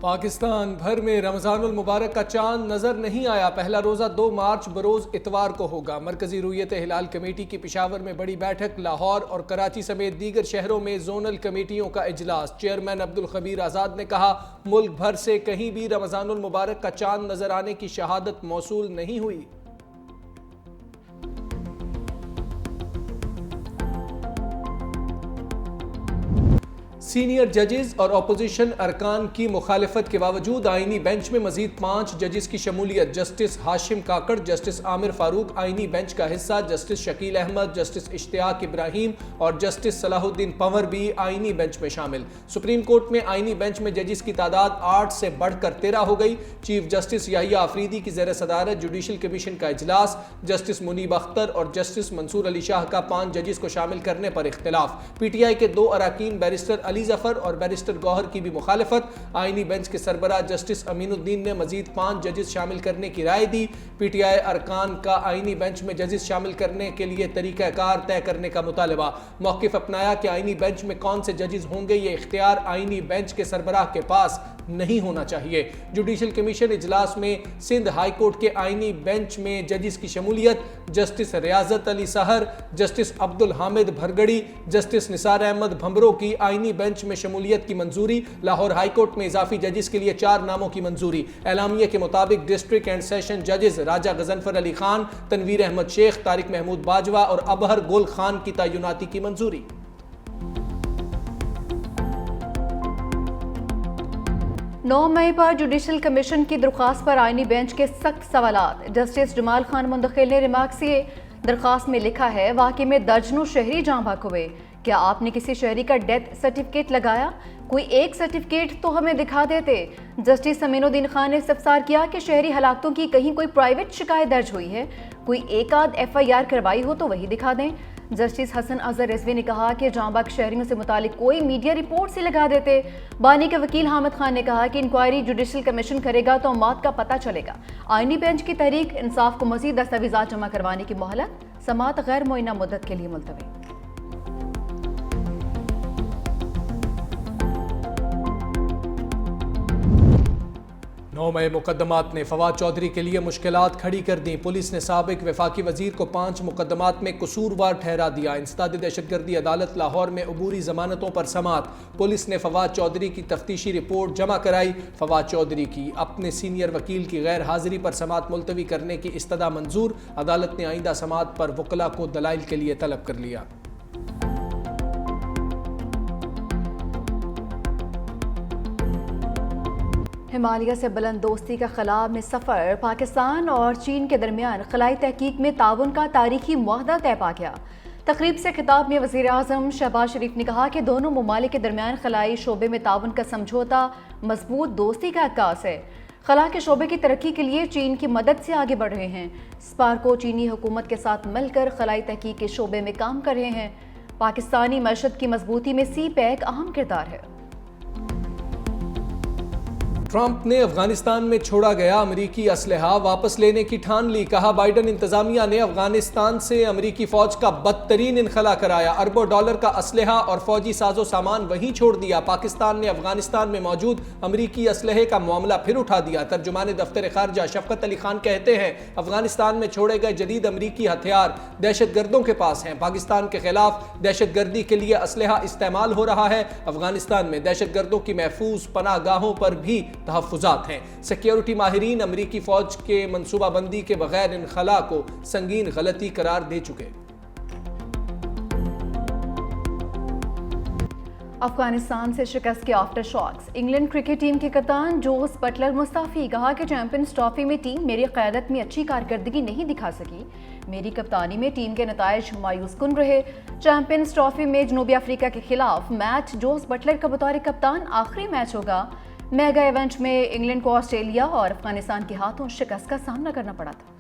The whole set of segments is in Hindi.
पाकिस्तान भर में रमज़ानुल मुबारक का चांद नजर नहीं आया। पहला रोजा 2 मार्च बरोज इतवार को होगा। मरकजी रुयत हिलाल कमेटी की पेशावर में बड़ी बैठक। लाहौर और कराची समेत दीगर शहरों में जोनल कमेटियों का इजलास। चेयरमैन अब्दुल खबीर आज़ाद ने कहा, मुल्क भर से कहीं भी रमज़ानुल मुबारक का चांद नजर आने की शहादत मौसूल नहीं हुई। सीनियर जजेस और अपोजिशन अरकान की मुखालफत के बावजूद आईनी बेंच में मजीद 5 जजेस की शमूलियत। जस्टिस हाशिम काकड़, जस्टिस आमिर फारूक आईनी बेंच का हिस्सा। जस्टिस शकील अहमद, जस्टिस इश्तियाक इब्राहिम और जस्टिस सलाहुद्दीन पंवर भी आईनी बेंच में शामिल। सुप्रीम कोर्ट में आईनी बेंच में जजेस की तादाद 8 से बढ़कर 13 हो गई। चीफ जस्टिस याहिया आफरीदी की ज़ेर सदारत जुडिशल कमीशन का इजलास। जस्टिस मुनीब अख्तर और जस्टिस मंसूर अली शाह का 5 जजेस को शामिल करने पर इख्तिलाफ। पीटीआई के 2 अरकान बैरिस्टर अली जफर और बैरिस्टर गौहर की भी मुखालफत। आईनी बेंच के सरबराह जस्टिस अमीनुद्दीन ने मजीद 5 जजेस शामिल करने की राय दी। पीटीआई अरकान का आईनी बेंच में जजेस शामिल करने के लिए तरीकाकार तय करने का मुतालबा। मौकिफ अपनाया कि आईनी बेंच में कौन से जजेस होंगे ये इख्तियार आईनी बेंच के सरबराह के पास नहीं होना चाहिए। जुडिशल कमीशन इजलास में सिंध हाई कोर्ट के आईनी बेंच में जजेस की शमूलियत। जस्टिस रियाजत अली सहर, जस्टिस अब्दुल हामिद भरगड़ी, जस्टिस निसार अहमद भंबरो की आईनी बेंच में शमूलियत की मंजूरी। लाहौर हाई कोर्ट में इजाफी जजेस के लिए 4 नामों की मंजूरी। एलामिया के मुताबिक डिस्ट्रिक्ट एंड सेशन जजेस राजा गजनफर अली खान, तनवीर अहमद शेख, तारिक महमूद बाजवा और अबहर गुल खान की तैनाती की मंजूरी। 9 मई पर जुडिशल कमीशन की दरख्वास्त पर आईनी बेंच के सख्त सवालात। जस्टिस जमाल खान मुंतखिल ने रिमार्क्स किए। दरख्वास्त में लिखा है, वाकई में दर्जनों शहरी जाँ बहक हुए। क्या आपने किसी शहरी का डेथ सर्टिफिकेट लगाया? कोई एक सर्टिफिकेट तो हमें दिखा देते। जस्टिस अमीनुद्दीन खान ने इस्तफसार किया कि शहरी हलाकतों की कहीं कोई प्राइवेट शिकायत दर्ज हुई है, कोई एक आध FIR करवाई हो तो वही दिखा दें। जस्टिस हसन अजहर रिजवी ने कहा कि जांबाग शहरियों से मुतालिक कोई मीडिया रिपोर्ट से लगा देते। बानी के वकील हामिद खान ने कहा कि इंक्वायरी जुडिशल कमीशन करेगा तो मौत का पता चलेगा। आईनी बेंच की तहरीक इंसाफ को मजीद दस्तावेजात जमा करवाने की मोहलत। समाअत गैर मुअय्यना मुद्दत के लिए मुलतवी। 9 मई मुकदमात ने फवाद चौधरी के लिए मुश्किलात खड़ी कर दी। पुलिस ने साबिक वफाकी वजीर को 5 मुकदमात में कसूरवार ठहरा दिया। इंसदाद दहशतगर्दी अदालत लाहौर में अबूरी जमानतों पर समात। पुलिस ने फवाद चौधरी की तफ्तीशी रिपोर्ट जमा कराई। फवाद चौधरी की अपने सीनियर वकील की गैर हाजिरी पर समात मुलतवी करने की इस्तदा मंजूर। अदालत ने आइंदा समात पर वकला को दलाइल के लिए तलब कर लिया। हिमालय से बुलंद दोस्ती का खला में सफ़र। पाकिस्तान और चीन के दरमियान खलाई तहकीक में ताउन का तारीखी मुआहदा तय पा गया। तकरीब से खिताब में वज़ीर आज़म शहबाज शरीफ ने कहा कि दोनों ममालिक के दरमियान खलाई शोबे में ताउन का समझौता मजबूत दोस्ती का अक्कास है। खला के शोबे की तरक्की के लिए चीन की मदद से आगे बढ़ रहे हैं। स्पार्को चीनी हुकूमत के साथ मिलकर खलाई तहकीक के शोबे में काम कर रहे हैं। पाकिस्तानी मशद की मजबूती में CPEC अहम किरदार है। ट्रंप ने अफगानिस्तान में छोड़ा गया अमरीकी असलहा वापस लेने की ठान ली। कहा, बाइडन इंतजामिया ने अफगानिस्तान से अमरीकी फौज का बदतरीन इनखला कराया। अरबों डॉलर का असलहा और फौजी साजो सामान वहीं छोड़ दिया। पाकिस्तान ने अफगानिस्तान में मौजूद अमरीकी असलहे का मामला फिर उठा दिया। तर्जुमान दफ्तर खारजा शफकत अली खान कहते हैं, अफगानिस्तान में छोड़े गए जदीद अमरीकी हथियार दहशत गर्दों के पास हैं। पाकिस्तान के खिलाफ दहशत गर्दी के लिए असलहा इस्तेमाल हो रहा है। अफगानिस्तान में दहशत गर्दों की महफूज पनाहगाहों पर भी तहफ़्फ़ुज़ात हैं। सिक्योरिटी माहिरीन अमरीकी फ़ौज के मनसूबाबंदी के बगैर इनखला को संगीन गलती करार दे चुके। अफगानिस्तान से शिकस्त के after shocks. England cricket team के कप्तान जोस बटलर मुस्तफ़ी। कहा कि चैंपियंस ट्रॉफी में टीम मेरी क़यादत में अच्छी कारकर्दगी नहीं दिखा सकी। मेरी कप्तानी में टीम के नताइज मायूस कुन रहे। चैंपियंस ट्रॉफी में जनूबी अफ्रीका के खिलाफ मैच जोस बटलर का बतौर कप्तान आखिरी मैच होगा। मेगा इवेंट में इंग्लैंड को ऑस्ट्रेलिया और अफगानिस्तान के हाथों शिकस्त का सामना करना पड़ा था।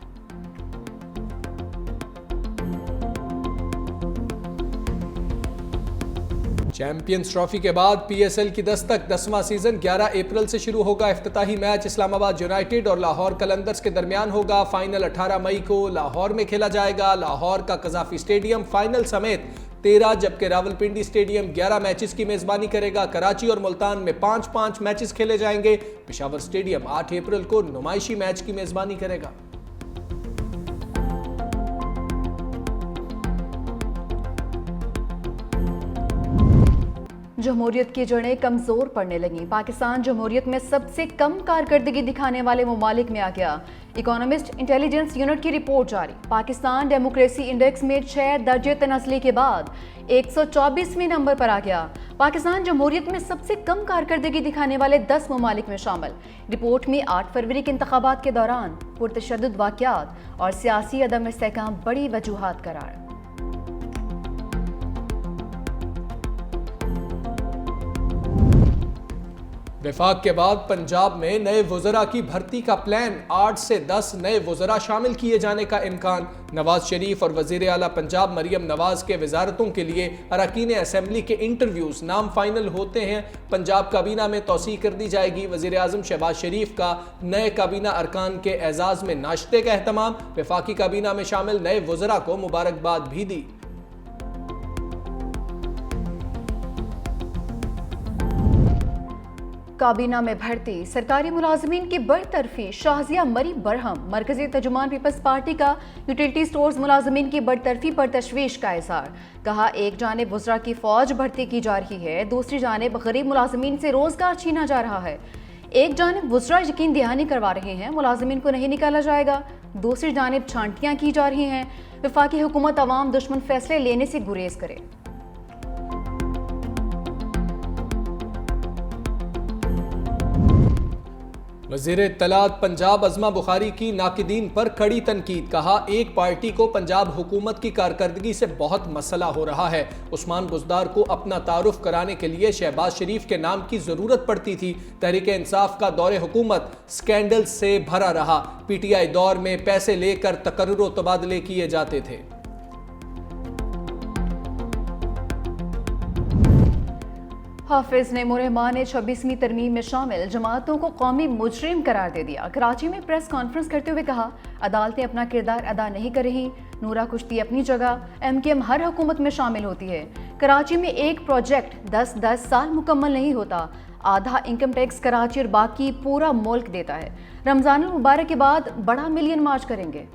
चैंपियंस ट्रॉफी के बाद PSL की दस्तक। 10वां सीजन 11 अप्रैल से शुरू होगा। इफ्तिताही मैच इस्लामाबाद यूनाइटेड और लाहौर कलंदर्स के दरमियान होगा। फाइनल 18 मई को लाहौर में खेला जाएगा। लाहौर का कज़ाफी स्टेडियम फाइनल समेत 13, जबकि रावलपिंडी स्टेडियम 11 मैचेस की मेजबानी करेगा। कराची और मुल्तान में 5-5 मैचेस खेले जाएंगे। पेशावर स्टेडियम 8 अप्रैल को नुमाइशी मैच की मेजबानी करेगा। जमहूरियत की जड़ें कमजोर पड़ने लगीं। पाकिस्तान जमहूरियत में सबसे कम कारकर्दगी दिखाने वाले ममालिक में आ गया। इकोनॉमिस्ट इंटेलिजेंस यूनिट की रिपोर्ट जारी। पाकिस्तान डेमोक्रेसी इंडेक्स में 6 दर्जे तनज़ली के बाद 124वें नंबर पर आ गया। पाकिस्तान जमहूरियत में सबसे कम कारकर्दगी दिखाने वाले 10 ममालिक में शामिल। रिपोर्ट में 8 फरवरी के इंतखाबात के दौरान पुरतशद्दुद वाक़यात और सियासी अदम इस्तेहकाम बड़ी वजूहात करार। वफाक के बाद पंजाब में नए वज़रा की भर्ती का प्लान। 8 से 10 नए वज़रा शामिल किए जाने का इम्कान। नवाज शरीफ और वज़ीर आला पंजाब मरियम नवाज के वजारतों के लिए अरकान असम्बली के इंटरव्यूज नाम फाइनल होते हैं। पंजाब काबीना में तोसी कर दी जाएगी। वज़ीर आज़म शहबाज शरीफ का नए काबीना अरकान के एजाज़ में नाश्ते का एहतमाम। वफाकी काबीना में शामिल नए वज़रा को मुबारकबाद भी दी। काबीना में भर्ती, सरकारी मुलाजमीन की बरतरफी। शाहजिया मरी बरहम। मरकजी तर्जुमान पीपल्स पार्टी का यूटिलिटी स्टोर्स मुलाजमीन की बरतरफी पर तशवीश का इजहार। कहा, एक जानिब वज़रा की फौज भर्ती की जा रही है, दूसरी जानिब गरीब मुलाजमीन से रोजगार छीना जा रहा है। एक जानिब वज़रा यकीन दहानी करवा रहे हैं मुलाजमीन को नहीं निकाला जाएगा, दूसरी जानिब छांटियां की जा रही हैं। वफाकी हुकूमत अवाम दुश्मन फैसले लेने से गुरेज करे। वज़ीर इत्तलात पंजाब अज़मा बुखारी की नाकिदीन पर कड़ी तनकीद। कहा, एक पार्टी को पंजाब हुकूमत की कारकर्दगी से बहुत मसला हो रहा है। उस्मान बुज़दार को अपना तारुफ कराने के लिए शहबाज शरीफ के नाम की ज़रूरत पड़ती थी। तहरीक इंसाफ का दौरे हुकूमत स्कैंडल से भरा रहा। PTI दौर में पैसे लेकर तकर्रुर व तबादले किए जाते थे। हाफिज नईमुर्रहमान ने 26वीं तरमीम में शामिल जमातों को कौमी मुजरिम करार दे दिया। कराची में प्रेस कॉन्फ्रेंस करते हुए कहा, अदालतें अपना किरदार अदा नहीं कर रही। नूरा कुश्ती अपनी जगह, MKM हर हुकूमत में शामिल होती है। कराची में एक प्रोजेक्ट 10-10 साल मुकम्मल नहीं होता। आधा इनकम टैक्स कराची और बाकी पूरा मुल्क देता है। रमजान मुबारक के बाद बड़ा मिलियन मार्च करेंगे।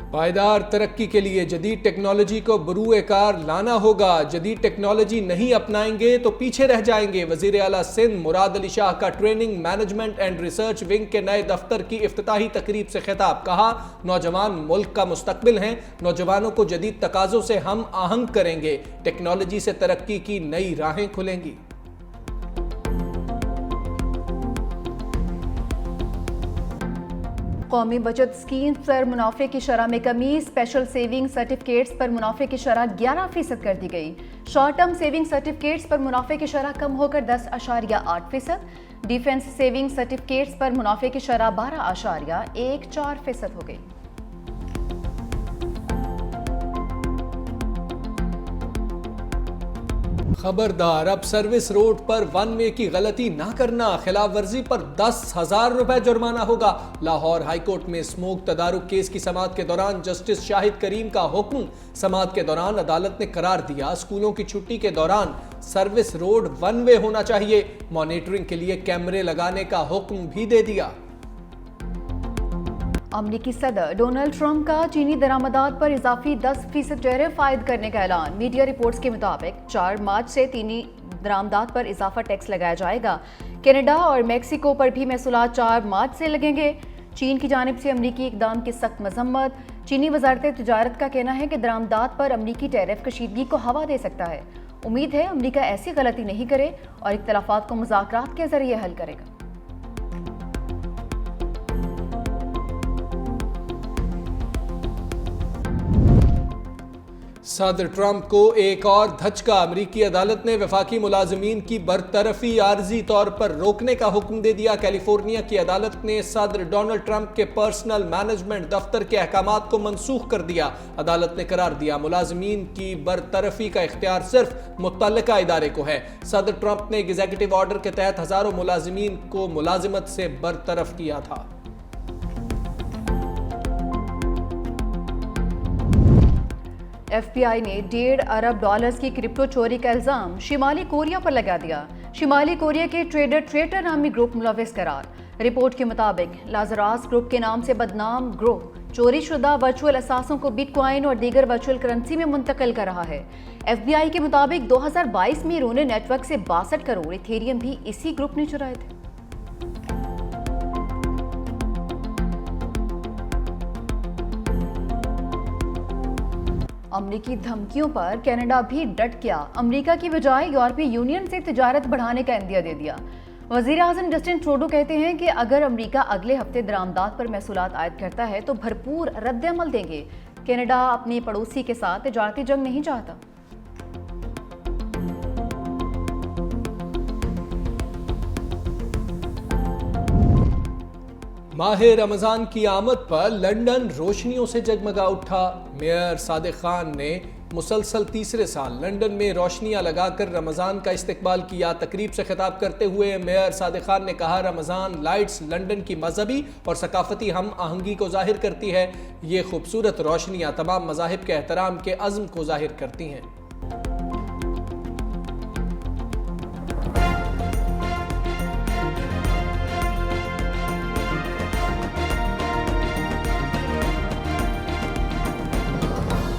पायदार तरक्की के लिए जदीद टेक्नोलॉजी को बरूए कार लाना होगा। जदीद टेक्नोलॉजी नहीं अपनाएंगे तो पीछे रह जाएंगे। वज़ीर आला सिंध मुराद अली शाह का training management and research wing के नए दफ्तर की इफ्तिताही तकरीब से खिताब। कहा, नौजवान मुल्क का मुस्तकबिल हैं। नौजवानों को जदीद तकाज़ों से हम आहंग करेंगे। टेक्नोलॉजी से तरक्की की नई राहें खुलेंगी। कौमी बचत स्कीम पर मुनाफे की शरह में कमी। स्पेशल सेविंग सर्टिफिकेट्स पर मुनाफे की शरह 11% कर दी गई। शॉर्ट टर्म सेविंग सर्टिफिकेट्स पर मुनाफे की शरह कम होकर 10.8%। डिफेंस सेविंग सर्टिफिकेट्स पर मुनाफे की शरह 12.14% हो गई। खबरदार, अब सर्विस रोड पर वन वे की गलती ना करना। खिलाफ वर्जी पर 10,000 रुपए जुर्माना होगा। लाहौर हाईकोर्ट में स्मोक तदारुक केस की समाअत के दौरान जस्टिस शाहिद करीम का हुक्म। समाअत के दौरान अदालत ने करार दिया, स्कूलों की छुट्टी के दौरान सर्विस रोड वन वे होना चाहिए। मॉनिटरिंग के लिए कैमरे लगाने का हुक्म भी दे दिया। अमरीकी सदर डोनाल्ड ट्रंप का चीनी दरामदात पर इजाफी 10% टैरिफ आयद करने का ऐलान। मीडिया रिपोर्ट्स के मुताबिक 4 मार्च से चीनी दरामदात पर इजाफा टैक्स लगाया जाएगा। कनाडा और मेक्सिको पर भी महसूलात 4 मार्च से लगेंगे। चीन की जानिब से अमरीकी इकदाम की सख्त मजम्मत। चीनी वजारत तिजारत का कहना है कि दरामदात पर अमरीकी टैरिफ कशीदगी को हवा दे सकता है। उम्मीद है अमरीका ऐसी गलती नहीं करे और इख्तलाफात को मुज़ाकरात के जरिए हल करेगा। सदर ट्रंप को एक और धचका। अमरीकी अदालत ने वफाकी मुलाजमीन की बरतरफी आर्जी तौर पर रोकने का हुक्म दे दिया। कैलिफोर्निया की अदालत ने सदर डोनाल्ड ट्रंप के पर्सनल मैनेजमेंट दफ्तर के अहकामात को मनसूख कर दिया। अदालत ने करार दिया, मुलाजमीन की बरतरफी का इख्तियार सिर्फ मुतल्लिका इदारे को है। सदर ट्रंप ने एग्जीक्यूटिव ऑर्डर के तहत हजारों मुलाजमीन को मुलाजिमत से बरतरफ किया था। FBI ने $1.5 अरब की क्रिप्टो चोरी का इल्जाम शिमाली कोरिया पर लगा दिया। शिमाली कोरिया के ट्रेडर नामी ग्रुप मुलविस करार। रिपोर्ट के मुताबिक लाजरास ग्रुप के नाम से बदनाम ग्रुप चोरी शुदा वर्चुअल असासों को बिटकॉइन और दीगर वर्चुअल करेंसी में मुंतकिल कर रहा है। FBI के मुताबिक 2022 में इन्होंने नेटवर्क से 62 करोड़ इथेरियम भी इसी ग्रुप ने चुराए थे। अमरीकी धमकियों पर कनाडा भी डट गया। अमरीका की बजाय यूरोपीय यूनियन से तिजारत बढ़ाने का इंदिया दे दिया। वज़ीर आज़म जस्टिन ट्रूडो कहते हैं कि अगर अमरीका अगले हफ्ते दरामदात पर महसूलात आयद करता है तो भरपूर रद्द-ए-अमल देंगे। कनाडा अपने पड़ोसी के साथ तिजारती जंग नहीं चाहता। माह रमज़ान की आमद पर लंदन रोशनियों से जगमगा उठा। मेयर सादिक खान ने मुसलसल तीसरे साल लंदन में रोशनियां लगाकर रमज़ान का इस्तकबाल किया। तकरीब से खिताब करते हुए मेयर सादिक खान ने कहा, रमज़ान लाइट्स लंदन की मजहबी और सकाफती हम आहंगी को जाहिर करती है। ये खूबसूरत रोशनियां तमाम मज़ाहिब के एहतराम के अज़्म को जाहिर करती हैं।